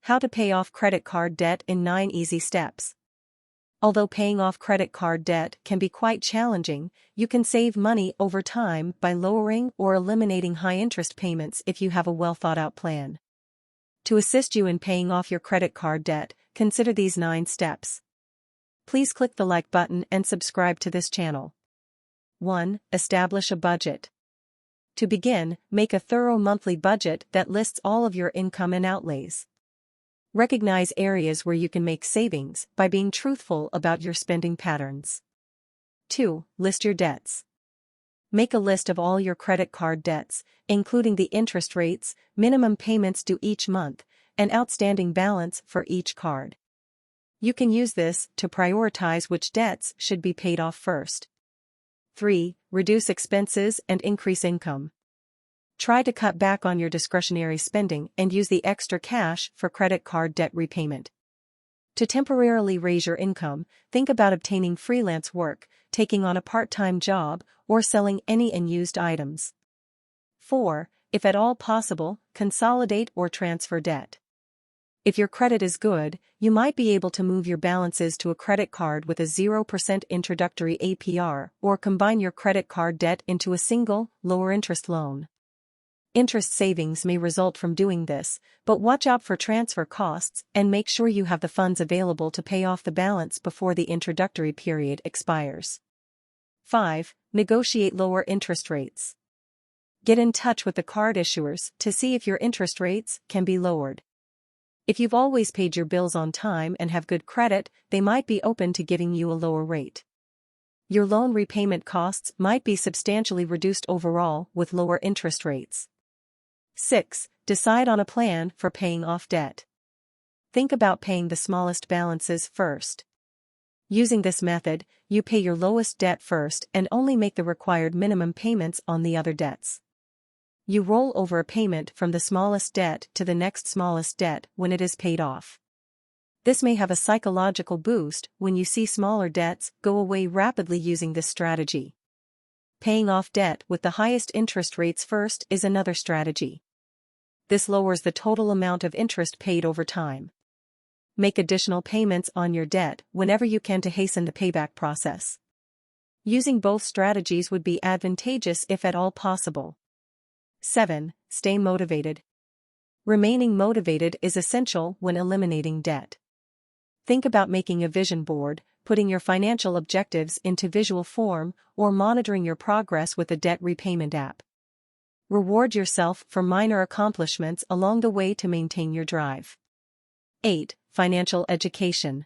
How to pay off credit card debt in 9 easy steps. Although paying off credit card debt can be quite challenging, you can save money over time by lowering or eliminating high-interest payments if you have a well-thought-out plan. To assist you in paying off your credit card debt, consider these 9 steps. Please click the like button and subscribe to this channel. 1. Establish a budget. To begin, make a thorough monthly budget that lists all of your income and outlays. Recognize areas where you can make savings by being truthful about your spending patterns. 2. List your debts. Make a list of all your credit card debts, including the interest rates, minimum payments due each month, and outstanding balance for each card. You can use this to prioritize which debts should be paid off first. 3. Reduce expenses and increase income. Try to cut back on your discretionary spending and use the extra cash for credit card debt repayment. To temporarily raise your income, think about obtaining freelance work, taking on a part-time job, or selling any unused items. 4. If at all possible, consolidate or transfer debt. If your credit is good, you might be able to move your balances to a credit card with a 0% introductory APR or combine your credit card debt into a single, lower-interest loan. Interest savings may result from doing this, but watch out for transfer costs and make sure you have the funds available to pay off the balance before the introductory period expires. 5. Negotiate lower interest rates. Get in touch with the card issuers to see if your interest rates can be lowered. If you've always paid your bills on time and have good credit, they might be open to giving you a lower rate. Your loan repayment costs might be substantially reduced overall with lower interest rates. 6. Decide on a plan for paying off debt. Think about paying the smallest balances first. Using this method, you pay your lowest debt first and only make the required minimum payments on the other debts. You roll over a payment from the smallest debt to the next smallest debt when it is paid off. This may have a psychological boost when you see smaller debts go away rapidly using this strategy. Paying off debt with the highest interest rates first is another strategy. This lowers the total amount of interest paid over time. Make additional payments on your debt whenever you can to hasten the payback process. Using both strategies would be advantageous if at all possible. 7. Stay motivated. Remaining motivated is essential when eliminating debt. Think about making a vision board, putting your financial objectives into visual form, or monitoring your progress with a debt repayment app. Reward yourself for minor accomplishments along the way to maintain your drive. 8. Financial education.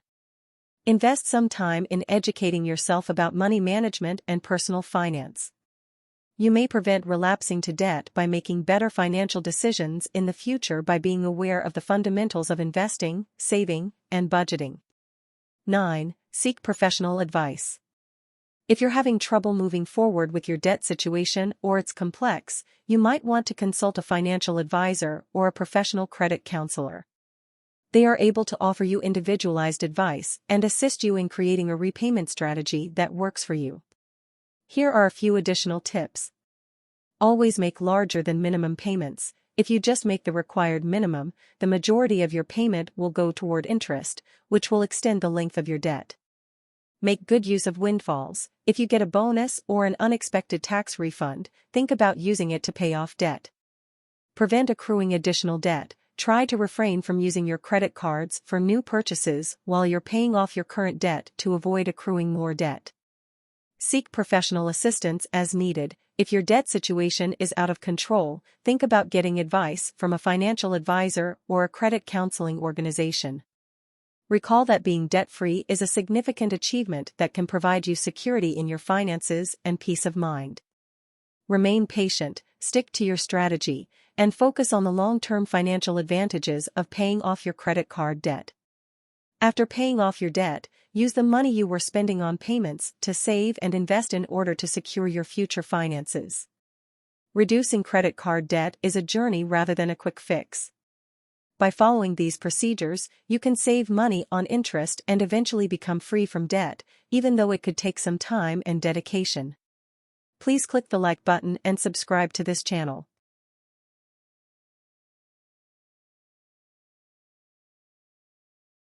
Invest some time in educating yourself about money management and personal finance. You may prevent relapsing to debt by making better financial decisions in the future by being aware of the fundamentals of investing, saving, and budgeting. 9. Seek professional advice. If you're having trouble moving forward with your debt situation or it's complex, you might want to consult a financial advisor or a professional credit counselor. They are able to offer you individualized advice and assist you in creating a repayment strategy that works for you. Here are a few additional tips. Always make larger than minimum payments. If you just make the required minimum, the majority of your payment will go toward interest, which will extend the length of your debt. Make good use of windfalls. If you get a bonus or an unexpected tax refund, think about using it to pay off debt. Prevent accruing additional debt. Try to refrain from using your credit cards for new purchases while you're paying off your current debt to avoid accruing more debt. Seek professional assistance as needed. If your debt situation is out of control, think about getting advice from a financial advisor or a credit counseling organization. Recall that being debt-free is a significant achievement that can provide you security in your finances and peace of mind. Remain patient, stick to your strategy, and focus on the long-term financial advantages of paying off your credit card debt. After paying off your debt, use the money you were spending on payments to save and invest in order to secure your future finances. Reducing credit card debt is a journey rather than a quick fix. By following these procedures, you can save money on interest and eventually become free from debt, even though it could take some time and dedication. Please click the like button and subscribe to this channel.